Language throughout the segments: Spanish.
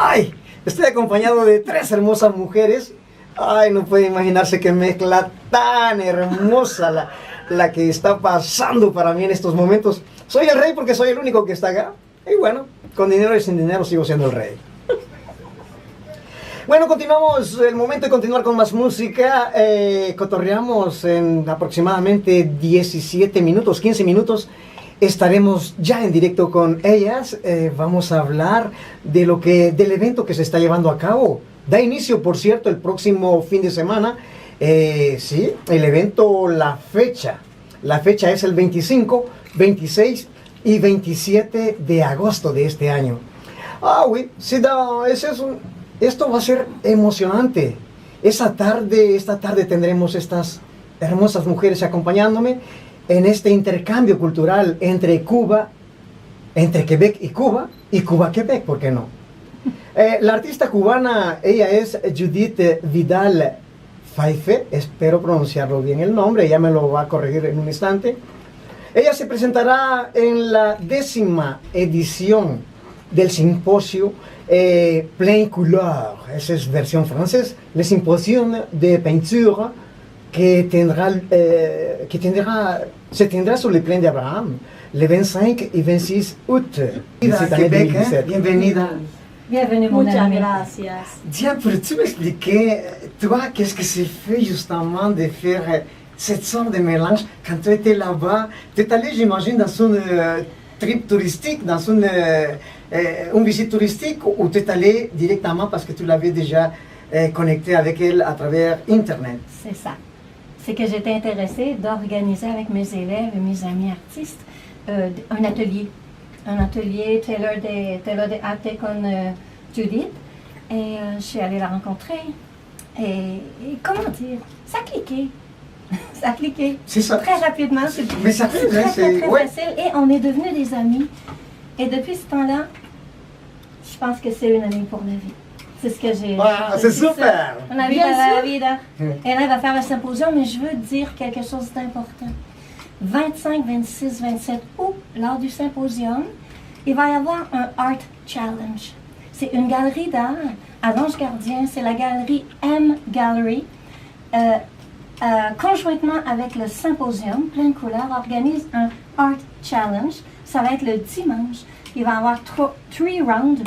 Ay, estoy acompañado de tres hermosas mujeres. Ay, no puede imaginarse qué mezcla tan hermosa la que está pasando para mí en estos momentos. Soy el rey porque soy el único que está acá. Y bueno, con dinero y sin dinero sigo siendo el rey. Bueno, continuamos, el momento de continuar con más música. Cotorreamos en aproximadamente 17 minutos, 15 minutos. Estaremos ya en directo con ellas. Vamos a hablar del evento que se está llevando a cabo. Da inicio, por cierto, el próximo fin de semana. Sí, el evento, la fecha. La fecha es el 25, 26 y 27 de agosto de este año. Ah, oui, sí, esto va a ser emocionante. Esta tarde tendremos estas hermosas mujeres acompañándome en este intercambio cultural entre Quebec y Cuba-Quebec, ¿por qué no? La artista cubana, ella es Judith Vidal Faife, espero pronunciarlo bien el nombre, ella me lo va a corregir en un instante. Ella se presentará en la 10ª edición del simposio Plein Couleur, esa es versión francesa, le Symposium de Peinture se tendrá sur le Plain d'Abraham le 25 y 26 août de cette année 2017. Bienvenida. Bienvenue, mon Muchas ami. gracias. Tiens, peux-tu m'expliquer, toi, qu'est-ce que c'est fait justement de faire cette sorte de mélange quand tu étais là-bas? Tu es allé, j'imagine, dans une trip touristique, dans une visite touristique, ou tu es allé directement parce que tu l'avais déjà connecté avec elle à travers Internet? C'est ça. C'est que j'étais intéressée d'organiser avec mes élèves et mes amis artistes un atelier. Un atelier tailor de arte con Judith. Et je suis allée la rencontrer. Et comment dire, ça a cliqué. Ça a cliqué. C'est ça. Très rapidement. Mais ça C'est fait, très facile. Et on est devenus des amis. Et depuis ce temps-là, je pense que c'est une amie pour la vie. C'est ce que j'ai. Ah, c'est super! On a Bien la sûr. vida. Et là, elle va faire un symposium, mais je veux dire quelque chose d'important. 25, 26, 27 août, lors du symposium, il va y avoir un Art Challenge. C'est une galerie d'art à l'Ange Gardien, c'est la galerie M Gallery. Conjointement avec le symposium Plein Couleur, organise un Art Challenge. Ça va être le dimanche. Il va y avoir 3 rounds.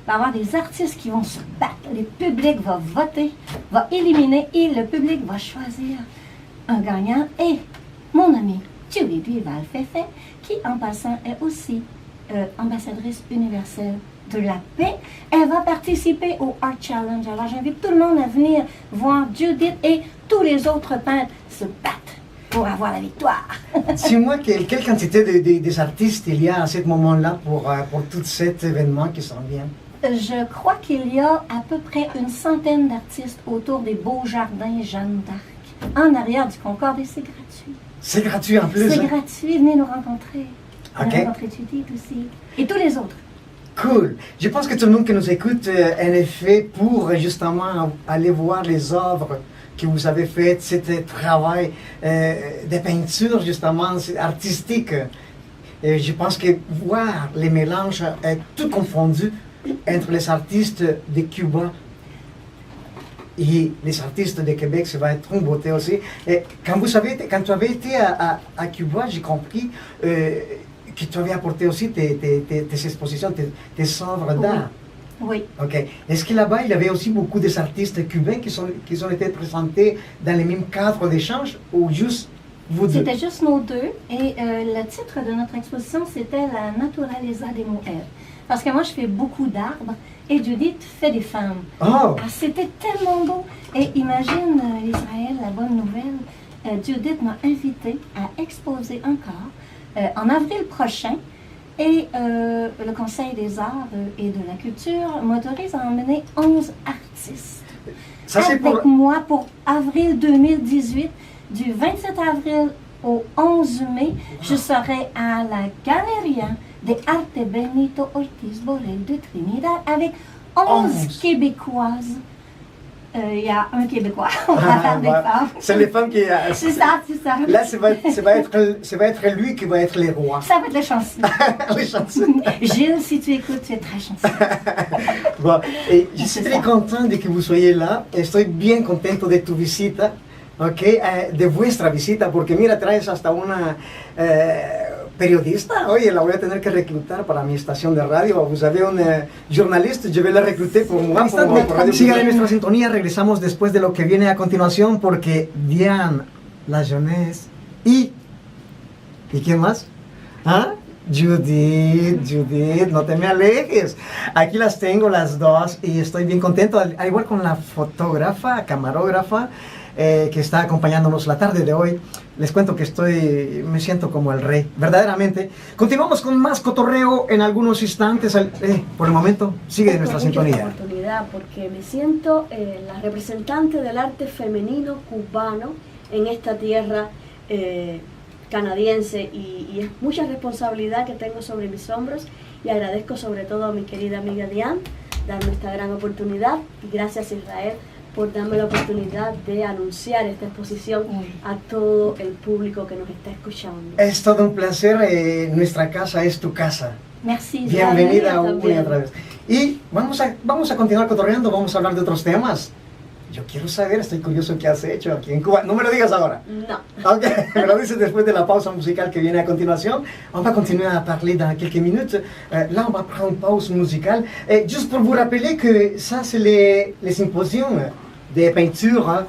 Il va y avoir des artistes qui vont se battre. Le public va voter, va éliminer et le public va choisir un gagnant. Et mon amie Judith Vidal Faife, qui en passant est aussi ambassadrice universelle de la paix, elle va participer au Art Challenge. Alors j'invite tout le monde à venir voir Judith et tous les autres peintres se battre pour avoir la victoire. Dis-moi, quelle quantité des artistes il y a à ce moment-là pour tout cet événement qui s'en vient? Je crois qu'il y a à peu près une centaine d'artistes autour des Beaux Jardins Jeanne d'Arc, en arrière du Concorde, et c'est gratuit. C'est gratuit en plus. C'est hein? gratuit, venez nous rencontrer. Ok. Venez rencontrer Judith aussi. Et tous les autres. Cool. Je pense que tout le monde qui nous écoute, en effet, pour justement aller voir les œuvres que vous avez faites, cet travail de peinture justement artistique. Je pense que voir les mélanges tout confondus entre les artistes de Cuba et les artistes de Québec, ça va être une beauté aussi. Et quand tu avais été à Cuba, j'ai compris que tu avais apporté aussi tes expositions, tes œuvres d'art. Oui. Ok. Est-ce que là-bas, il y avait aussi beaucoup d'artistes cubains qui ont été présentés dans les mêmes cadres d'échange ou juste vous deux? C'était juste nos deux. Et le titre de notre exposition, c'était La Naturaleza de Mujer. Parce que moi, je fais beaucoup d'arbres et Judith fait des femmes. Oh! Ah, c'était tellement beau. Et imagine, Israël, la bonne nouvelle, Judith m'a invité à exposer encore en avril prochain. Et le Conseil des arts et de la culture m'autorise à emmener 11 artistes Ça, c'est avec moi pour avril 2018. Du 27 avril au 11 mai, je serai à la Galeria de Arte Benito Ortiz Borel de Trinidad avec 11 Québécoises. Il y a un Québécois, on va faire des femmes. C'est les femmes qui... C'est ça, c'est ça. Là, ça va être lui qui va être le roi. Ça va être le chanceux. Les chanceux. Gilles, si tu écoutes, tu es très chanceux. Bon, je suis très content de que vous soyez là. Estoy bien contento de tu visita, ¿ok? De vuestra visita, porque mira, traes hasta una periodista. Oye, la voy a tener que reclutar para mi estación de radio. Vous avez un journaliste, je vais la recruter pour moi. Sigan en nuestra sintonía, regresamos después de lo que viene a continuación, porque Diane, la jeunesse y ¿quién más? ¿Ah? Judith, no te me alejes. Aquí las tengo las dos y estoy bien contento, al igual con la fotógrafa, camarógrafa, que está acompañándonos la tarde de hoy. Les cuento que me siento como el rey, verdaderamente. Continuamos con más cotorreo en algunos instantes. Por el momento, sigue en nuestra sintonía. Oportunidad porque me siento la representante del arte femenino cubano en esta tierra canadiense y es mucha responsabilidad que tengo sobre mis hombros y agradezco sobre todo a mi querida amiga Diane darme esta gran oportunidad y gracias Israel por darme la oportunidad de anunciar esta exposición a todo el público que nos está escuchando. Es todo un placer, nuestra casa es tu casa. Merci. Bienvenida una y otra vez. Y vamos a continuar cotorreando, vamos a hablar de otros temas. Yo quiero saber, estoy curioso qué has hecho aquí en Cuba. No me lo digas ahora. No. Ok, me lo dices después de la pausa musicale qui vient à continuation. On va continuer à parler dans quelques minutes. Là, on va prendre une pause musicale. Juste pour vous rappeler que ça, c'est les symposiums de peinture hein,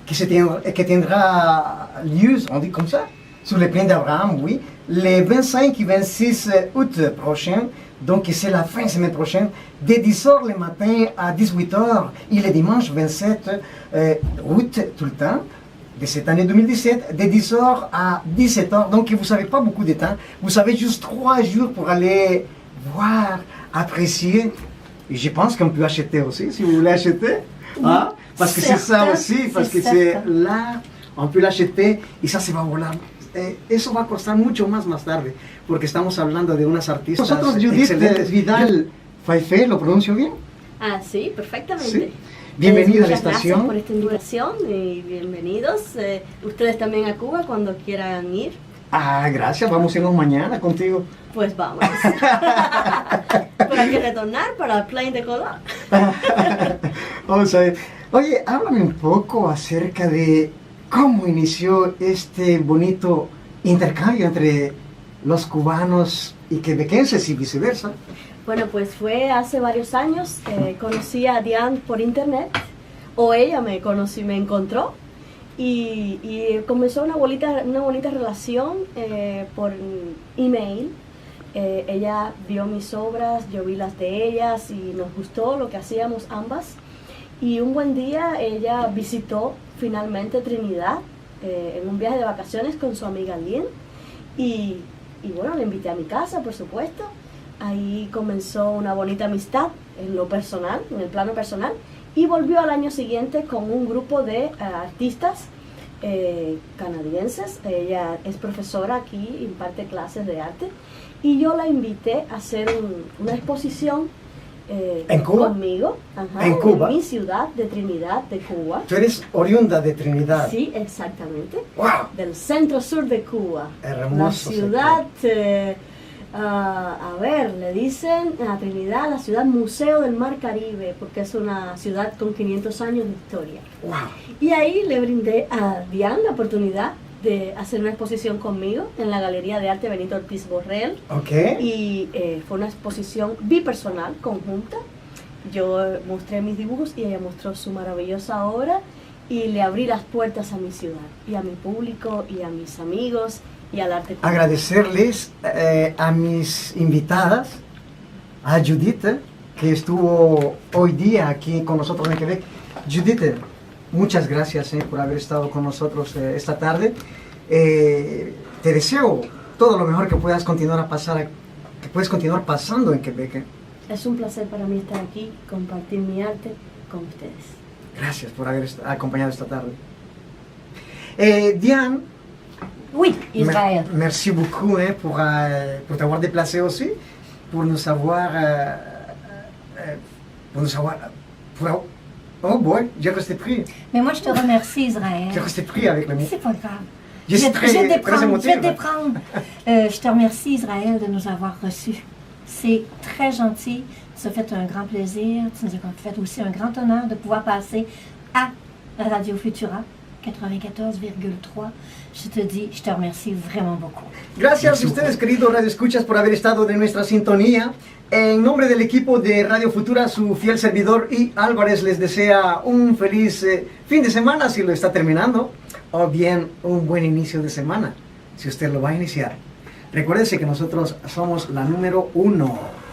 qui tiendra lieu, on dit comme ça, sur les plaines d'Abraham, oui, les 25 et 26 août prochains. Donc c'est la fin de semaine prochaine, dès 10h le matin à 18h et le dimanche 27 août tout le temps, de cette année 2017, de 10h à 17h. Donc vous n'avez pas beaucoup de temps, vous avez juste 3 jours pour aller voir, apprécier. Et je pense qu'on peut acheter aussi, si vous voulez acheter. Hein? Parce que c'est ça aussi, parce que c'est là, on peut l'acheter et ça va volar. Eso va a costar mucho más tarde, porque estamos hablando de unas artistas excelentes. Vidal Faife, ¿lo pronuncio bien? Ah, sí, perfectamente. ¿Sí? Bienvenida a la estación. Gracias por esta invitación y bienvenidos. Ustedes también a Cuba cuando quieran ir. Ah, gracias, vamos a irnos mañana contigo. Pues vamos. Pero hay que retornar para el plane de Colón. Vamos a ver. Oye, háblame un poco acerca de cómo inició este bonito intercambio entre los cubanos y quebequenses y viceversa. Bueno, pues fue hace varios años. Conocí a Diane por internet, o ella me encontró y comenzó una bonita relación por email. Ella vio mis obras, yo vi las de ellas y nos gustó lo que hacíamos ambas. Y un buen día ella visitó finalmente Trinidad en un viaje de vacaciones con su amiga Lynn y bueno, la invité a mi casa, por supuesto. Ahí comenzó una bonita amistad en lo personal, en el plano personal, y volvió al año siguiente con un grupo de artistas canadienses. Ella es profesora aquí, imparte clases de arte y yo la invité a hacer una exposición ¿En Cuba? Conmigo, ¿En Cuba? En mi ciudad de Trinidad, de Cuba. ¿Tú eres oriunda de Trinidad? Sí, exactamente. ¡Wow! Del centro sur de Cuba. Hermoso. La ciudad, a ver, le dicen a Trinidad la ciudad Museo del Mar Caribe, porque es una ciudad con 500 años de historia. ¡Wow! Y ahí le brindé a Diane la oportunidad de hacer una exposición conmigo en la Galería de Arte Benito Ortiz Borrell. Okay. Y fue una exposición bipersonal, conjunta. Yo mostré mis dibujos y ella mostró su maravillosa obra y le abrí las puertas a mi ciudad y a mi público y a mis amigos y al arte. Agradecerles a mis invitadas, a Judith, que estuvo hoy día aquí con nosotros en Quebec. Judith, muchas gracias por haber estado con nosotros esta tarde. Te deseo todo lo mejor que puedas continuar pasando en Quebec. Es un placer para mí estar aquí, compartir mi arte con ustedes. Gracias por haber acompañado esta tarde. Diane. Oui, Israël. Merci beaucoup pour t'avoir déplacé aussi, pour nous avoir... Oh boy, j'ai resté pris. Mais moi, je te remercie, Israël. J'ai resté pris avec le mot. C'est pas grave. Je suis très émotif. Je vais te prendre. Je te remercie, Israël, de nous avoir reçus. C'est très gentil nous as fait un grand plaisir, tu nous as fait aussi un grand honneur de pouvoir passer à Radio Futura 94,3. Je te dis, je te remercie vraiment beaucoup. Gracias a ustedes, queridos radioescuchas, por haber estado de nuestra sintonía. En nombre del equipo de Radio Futura, su fiel servidor y Álvarez les desea un feliz fin de semana si lo está terminando, o bien un buen inicio de semana si usted lo va a iniciar. Recuérdese que nosotros somos la número 1.